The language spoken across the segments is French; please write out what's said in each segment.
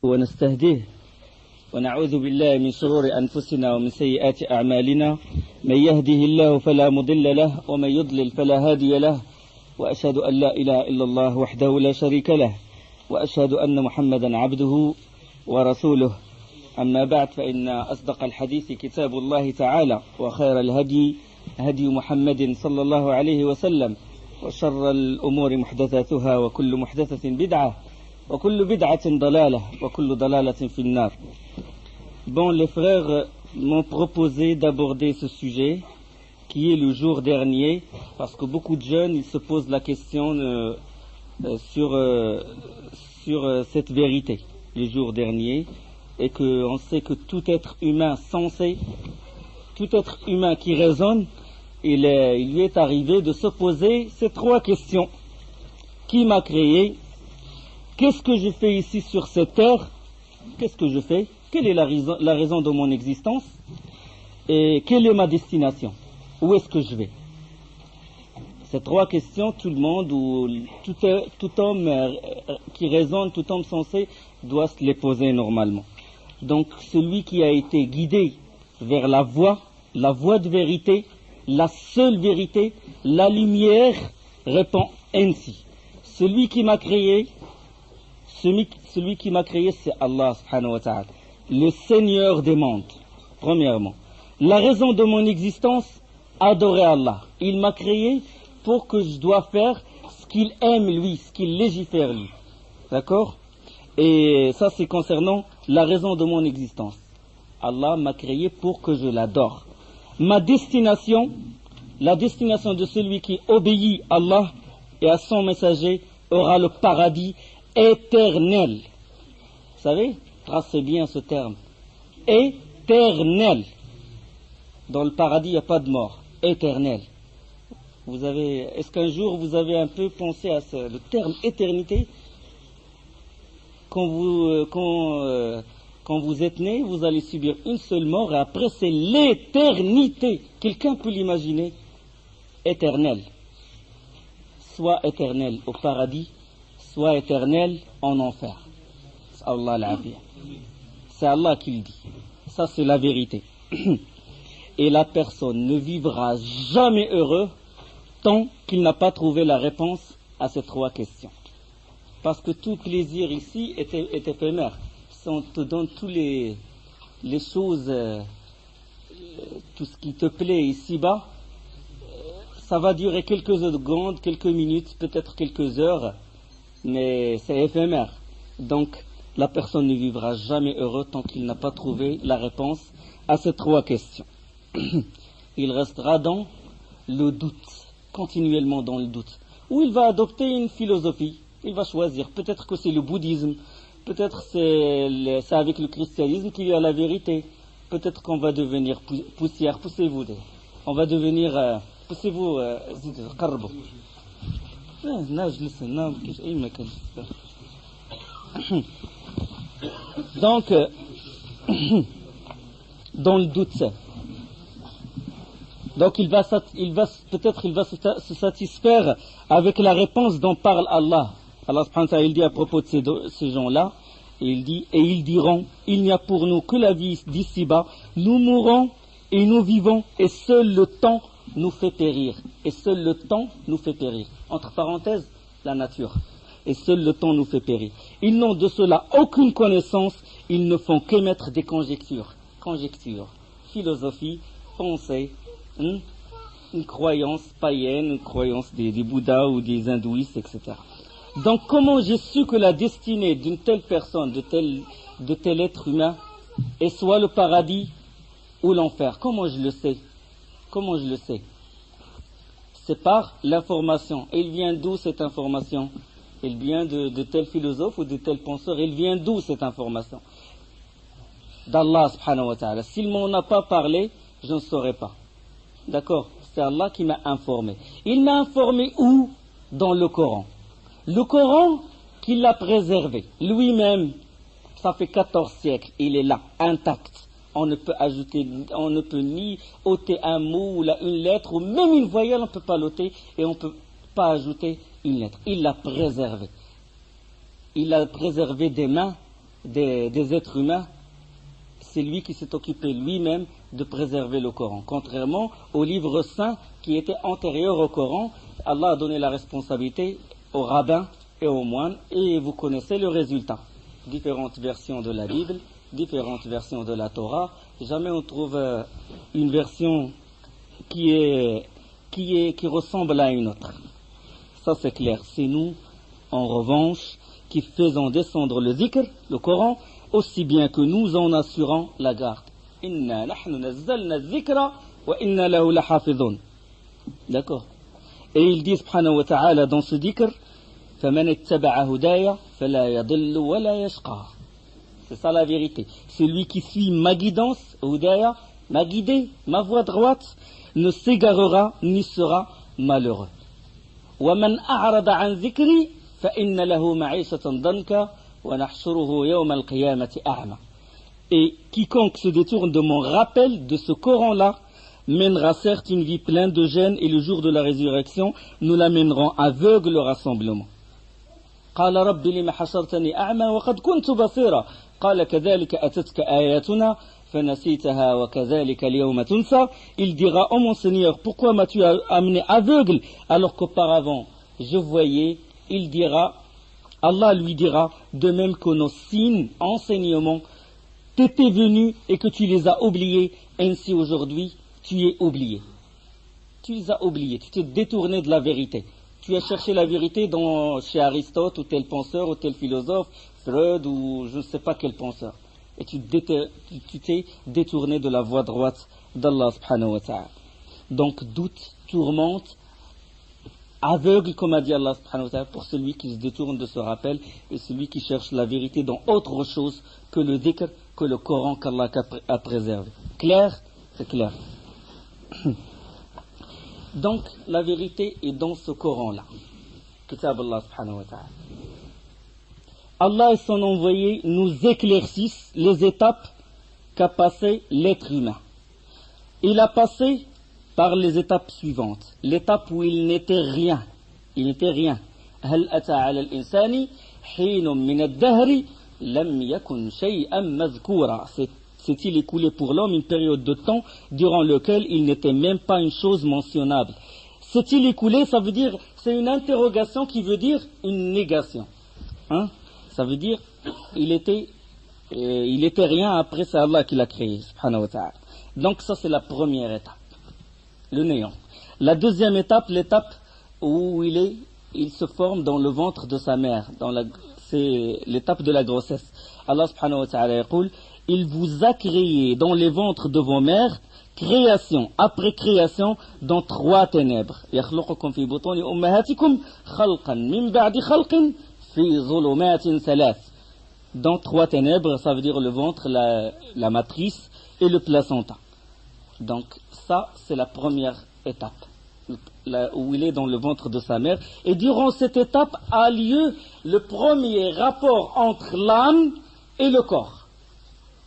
ونستهديه ونعوذ بالله من شرور أنفسنا ومن سيئات أعمالنا من يهده الله فلا مضل له ومن يضلل فلا هادي له وأشهد أن لا إله إلا الله وحده لا شريك له وأشهد أن محمدا عبده ورسوله أما بعد فإن أصدق الحديث كتاب الله تعالى وخير الهدي هدي محمد صلى الله عليه وسلم وشر الأمور محدثاتها وكل محدثة بدعة وكل بدعة ضلالة وكل ضلالة في النار. Bon, les frères m'ont proposé d'aborder ce sujet qui est le jour dernier, parce que beaucoup de jeunes ils se posent la question sur cette vérité, le jour dernier, et qu'on sait que tout être humain sensé, tout être humain qui raisonne, il lui est arrivé de se poser ces trois questions. Qui m'a créé? Qu'est-ce que je fais ici sur cette terre? Qu'est-ce que je fais? Quelle est la raison de mon existence? Et quelle est ma destination? Où est-ce que je vais? Ces trois questions, tout le monde, ou tout homme qui raisonne, tout homme sensé, doit se les poser normalement. Donc, celui qui a été guidé vers la voie de vérité, la seule vérité, la lumière, répond ainsi. Celui qui m'a créé, c'est Allah subhanahu wa ta'ala, le Seigneur des mondes, premièrement. La raison de mon existence, adorer Allah. Il m'a créé pour que je dois faire ce qu'il aime lui, ce qu'il légifère lui. D'accord? Et ça c'est concernant la raison de mon existence. Allah m'a créé pour que je l'adore. Ma destination, la destination de celui qui obéit à Allah et à son messager aura le paradis éternel. Vous savez, tracez bien ce terme. Éternel. Dans le paradis, il n'y a pas de mort. Éternel. Est-ce qu'un jour vous avez un peu pensé à le terme éternité? Quand vous êtes né, vous allez subir une seule mort et après c'est l'éternité. Quelqu'un peut l'imaginer? Éternel. Soit éternel au paradis, soit éternel en enfer. C'est Allah l'afia. C'est Allah qui le dit. Ça c'est la vérité. Et la personne ne vivra jamais heureux tant qu'il n'a pas trouvé la réponse à ces trois questions. Parce que tout plaisir ici est éphémère. Si on te donne toutes les choses, tout ce qui te plaît ici-bas, ça va durer quelques secondes, quelques minutes, peut-être quelques heures, mais c'est éphémère. Donc, la personne ne vivra jamais heureux tant qu'il n'a pas trouvé la réponse à ces trois questions. Il restera dans le doute, continuellement dans le doute. Ou il va adopter une philosophie, il va choisir. Peut-être que c'est le bouddhisme, peut-être c'est avec le christianisme qu'il y a la vérité. Peut-être qu'on va devenir poussière, poussez-vous. On va devenir, poussez-vous, قربوا. Donc, dans le doute, donc peut-être il va se satisfaire avec la réponse dont parle Allah. Allah subhanahu wa ta'ala, il dit à propos de ces gens-là, il dit, et ils diront, il n'y a pour nous que la vie d'ici-bas, nous mourons et nous vivons, et seul le temps nous fait périr. Et seul le temps nous fait périr. Entre parenthèses, la nature. Et seul le temps nous fait périr. Ils n'ont de cela aucune connaissance, ils ne font qu'émettre des conjectures. Conjectures, philosophie, pensée, une croyance païenne, une croyance des Bouddhas ou des hindouistes, etc. Donc comment j'ai su que la destinée d'une telle personne, de tel être humain, est soit le paradis ou l'enfer? Comment je le sais? Comment je le sais? C'est par l'information. Et il vient d'où cette information? Elle vient de tel philosophe ou de tel penseur. Elle vient d'où cette information? D'Allah subhanahu wa ta'ala. S'il m'en a pas parlé, je ne saurais pas. D'accord? C'est Allah qui m'a informé. Il m'a informé où? Dans le Coran. Le Coran qu'il l'a préservé. Lui-même, ça fait 14 siècles, il est là, intact. On ne peut ajouter, on ne peut ni ôter un mot ou une lettre, ou même une voyelle, on ne peut pas l'ôter, et on ne peut pas ajouter une lettre. Il l'a préservé. Il l'a préservé des mains des êtres humains, c'est lui qui s'est occupé lui-même de préserver le Coran. Contrairement au livre saint qui était antérieur au Coran, Allah a donné la responsabilité aux rabbins et aux moines, et vous connaissez le résultat. Différentes versions de la Bible, différentes versions de la Torah. Jamais on trouve une version qui ressemble à une autre. Ça c'est clair. C'est nous, en revanche, qui faisons descendre le zikr, le Coran, aussi bien que nous en assurons la garde. Inna nahnu nazzalna zikra wa inna lahu lahafidhun. D'accord. Et il dit subhanahu wa ta'ala dans ce dhikr, فَمَنِ اتَّبَعَ هُدَايَ فَلَا يَضِلُّ وَلَا يَشْقَى. C'est ça la vérité. Celui qui suit ma guidance, hudaya, ma guidée, ma voie droite, ne s'égarera ni sera malheureux. وَمَنْ أَعْرَضَ عَنْ ذِكْرِي فَإِنَّ لَهُ مَعِيشَةً ضَنْكَ وَنَحْشُرُهُ يَوْمَ الْقِيَامَةِ أَعْمَى. Et quiconque se détourne de mon rappel, de ce Coran-là, mènera certes une vie pleine de gêne, et le jour de la résurrection, nous l'amènerons aveugle au rassemblement. قال رب لم حشرتني أعمى وقد كنت بصيرا قال كذلك أتتك آياتنا فنسيتها وكذلك اليوم تنسى. Il dira, oh mon Seigneur, pourquoi m'as-tu amené aveugle alors qu'auparavant je voyais? Il dira, Allah lui dira, de même que nos signes, enseignements t'étaient venus et que tu les as oubliés, ainsi aujourd'hui tu es oublié. Tu les as oubliés, tu t'es détourné de la vérité. Tu as cherché la vérité chez Aristote ou tel penseur ou tel philosophe, Freud ou je ne sais pas quel penseur. Et tu t'es détourné de la voie droite d'Allah subhanahu wa ta'ala. Donc doute, tourmente, aveugle, comme a dit Allah subhanahu wa ta'ala, pour celui qui se détourne de ce rappel et celui qui cherche la vérité dans autre chose que le dhikr, que le Coran qu'Allah a préservé. Clair? C'est clair. Donc, la vérité est dans ce Coran-là. Kitab Allah subhanahu wa ta'ala. Allah et son envoyé nous éclaircissent les étapes qu'a passé l'être humain. Il a passé par les étapes suivantes. L'étape où il n'était rien. Il n'était rien. هل أتى على الإنسان حين من الدهر لم يكن شيئا مذكورا. S'est-il écoulé pour l'homme une période de temps durant lequel il n'était même pas une chose mentionnable. S'est-il écoulé, ça veut dire, c'est une interrogation qui veut dire une négation. Hein? Ça veut dire, il était rien, après c'est Allah qui l'a créé, subhanahu wa ta'ala. Donc ça c'est la première étape, le néant. La deuxième étape, l'étape où il se forme dans le ventre de sa mère, c'est l'étape de la grossesse. Allah subhanahu wa ta'ala yaqul, il vous a créé dans les ventres de vos mères, création après création, dans 3 ténèbres. يخلقكم في بطون أمهاتكم خلقا من بعد خلق في ظلمات 3. Dans 3 ténèbres, ça veut dire le ventre, la matrice et le placenta. Donc ça, c'est la première étape, où il est dans le ventre de sa mère. Et durant cette étape a lieu le premier rapport entre l'âme et le corps.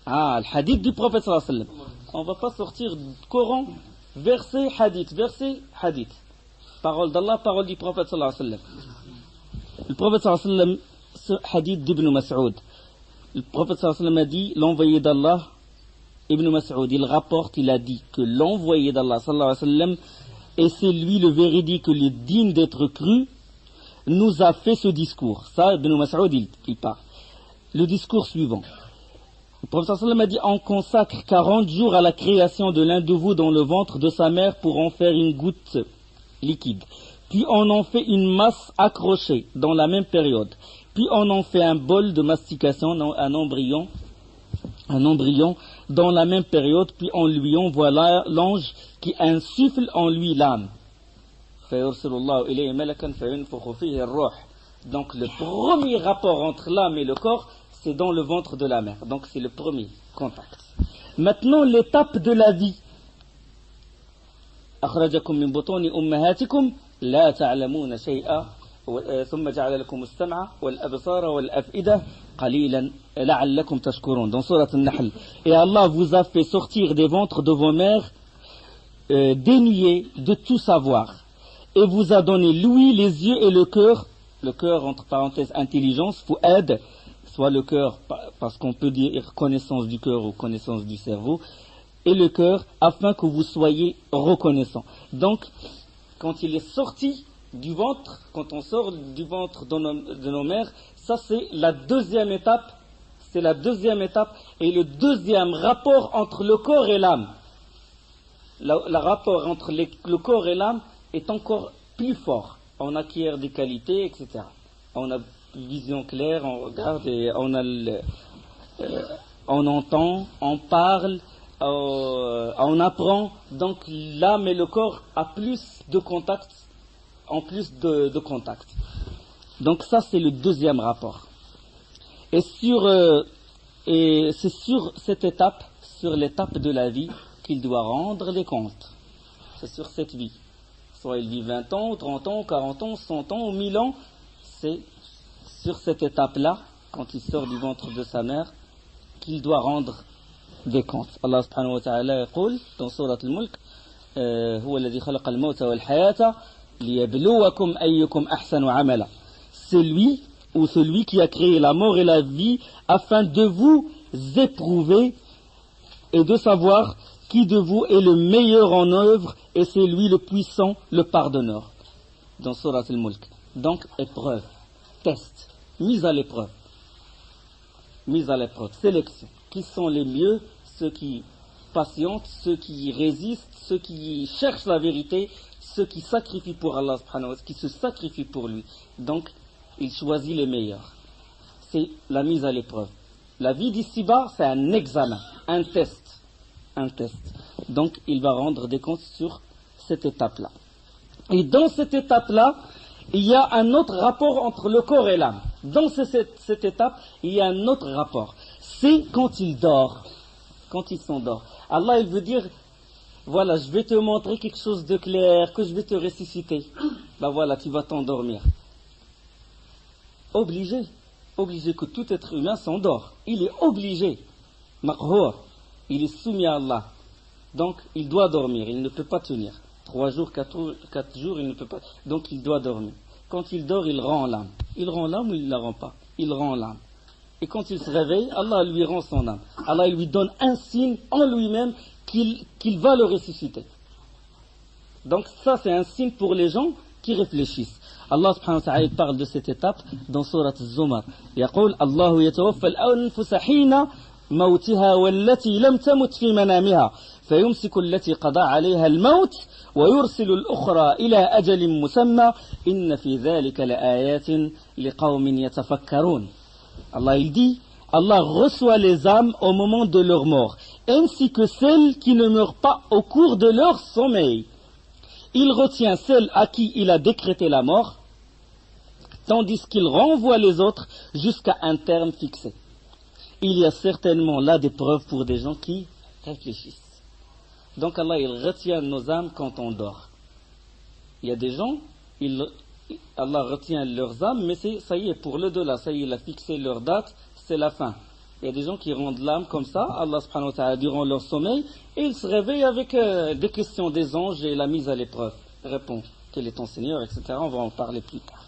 Le hadith du prophète sallallahu alayhi wa sallam. On ne va pas sortir du Coran, verset, hadith. Parole d'Allah, parole du prophète sallallahu alayhi wa sallam. Le prophète sallallahu alayhi wa sallam, ce hadith d'Ibn Mas'ud. Le prophète sallallahu alayhi wa sallam a dit, l'envoyé d'Allah, Ibn Mas'ud, il rapporte, il a dit que l'envoyé d'Allah sallallahu alayhi wa sallam, et c'est lui le véridique, le digne d'être cru, nous a fait ce discours. Ça, Ibn Mas'ud, il parle. Le discours suivant. Le prophète sallam a dit, on consacre 40 jours à la création de l'un de vous dans le ventre de sa mère pour en faire une goutte liquide. Puis on en fait une masse accrochée dans la même période. Puis on en fait un bol de mastication, un embryon dans la même période. Puis on lui envoie l'ange qui insuffle en lui l'âme. Donc le premier rapport entre l'âme et le corps, c'est dans le ventre de la mère. Donc c'est le premier contact. Maintenant, l'étape de la vie. أخرجكم من بطون أمهاتكم لا تعلمون شيئا ثم جعل لكم السمع والأبصار والأفئدة قليلا لعلكم تشكرون. Dans Surat An-Nahl. Et Allah vous a fait sortir des ventres de vos mères dénués de tout savoir. Et vous a donné l'ouïe, les yeux et le cœur entre parenthèses intelligence, fu'ad. soit le cœur, parce qu'on peut dire connaissance du cœur ou connaissance du cerveau, et le cœur, afin que vous soyez reconnaissants. Donc, quand il est sorti du ventre, quand on sort du ventre de nos mères, ça c'est la deuxième étape, et le deuxième rapport entre le corps et l'âme. Le rapport entre le corps et l'âme est encore plus fort. On acquiert des qualités, etc. On a une vision claire, on regarde, et on entend, on parle, on apprend. Donc l'âme et le corps ont plus de contact, Donc ça c'est le deuxième rapport. Et c'est sur cette étape, sur l'étape de la vie, qu'il doit rendre des comptes. C'est sur cette vie. Soit il vit 20 ans, 30 ans, 40 ans, 100 ans ou 1000 ans, c'est sur cette étape-là, quand il sort du ventre de sa mère, qu'il doit rendre des comptes. Allah subhanahu wa ta'ala yaqul dans Surat al-Mulk, هو الذي خلق الموت والحياة ليبلوكم أيكم أحسن عملا. C'est lui ou celui qui a créé la mort et la vie afin de vous éprouver et de savoir qui de vous est le meilleur en œuvre, et c'est lui le puissant, le pardonneur. Dans Surat al-Mulk. Donc, épreuve, test, mise à l'épreuve, sélection. Qui sont les mieux? Ceux qui patientent, ceux qui résistent, ceux qui cherchent la vérité, ceux qui sacrifient pour Allah, qui se sacrifient pour lui. Donc, il choisit les meilleurs. C'est la mise à l'épreuve. La vie d'ici-bas, c'est un examen, un test. Donc, il va rendre des comptes sur cette étape-là. Et dans cette étape-là, il y a un autre rapport entre le corps et l'âme. Dans cette étape, il y a un autre rapport. C'est quand il dort, quand il s'endort. Allah, il veut dire, voilà, je vais te montrer quelque chose de clair, que je vais te ressusciter. Ben voilà, tu vas t'endormir. Obligé que tout être humain s'endort. Il est obligé. Maqhour. Il est soumis à Allah. Donc, il doit dormir. Il ne peut pas tenir. 3 jours, 4 jours, il ne peut pas. Donc, il doit dormir. Quand il dort, il rend l'âme. Il rend l'âme ou il ne la rend pas? Il rend l'âme. Et quand il se réveille, Allah lui rend son âme. Allah lui donne un signe en lui-même qu'il va le ressusciter. Donc, ça, c'est un signe pour les gens qui réfléchissent. Allah subhanahu wa ta'ala parle de cette étape dans Surat Az-Zumar. يقول الله يتوفى الأنفس حين موتها والتي لم تمت في منامها فيمسك التي قضى عليها الموت ويرسل الأخرى إلى أجل مسمى إن في ذلك لآيات لقوم يتفكرون. Allah il dit, Allah reçoit les âmes au moment de leur mort, ainsi que celles qui ne meurent pas au cours de leur sommeil. Il retient celles à qui il a décrété la mort, tandis qu'il renvoie les autres jusqu'à un terme fixé. Il y a certainement là des preuves pour des gens qui réfléchissent. Donc Allah, il retient nos âmes quand on dort. Il y a des gens, Allah retient leurs âmes, mais ça y est, pour le delà, ça y est, il a fixé leur date, c'est la fin. Il y a des gens qui rendent l'âme comme ça, Allah subhanahu wa ta'ala, durant leur sommeil, et ils se réveillent avec des questions des anges et la mise à l'épreuve. Répond, quel est ton Seigneur, etc. On va en parler plus tard.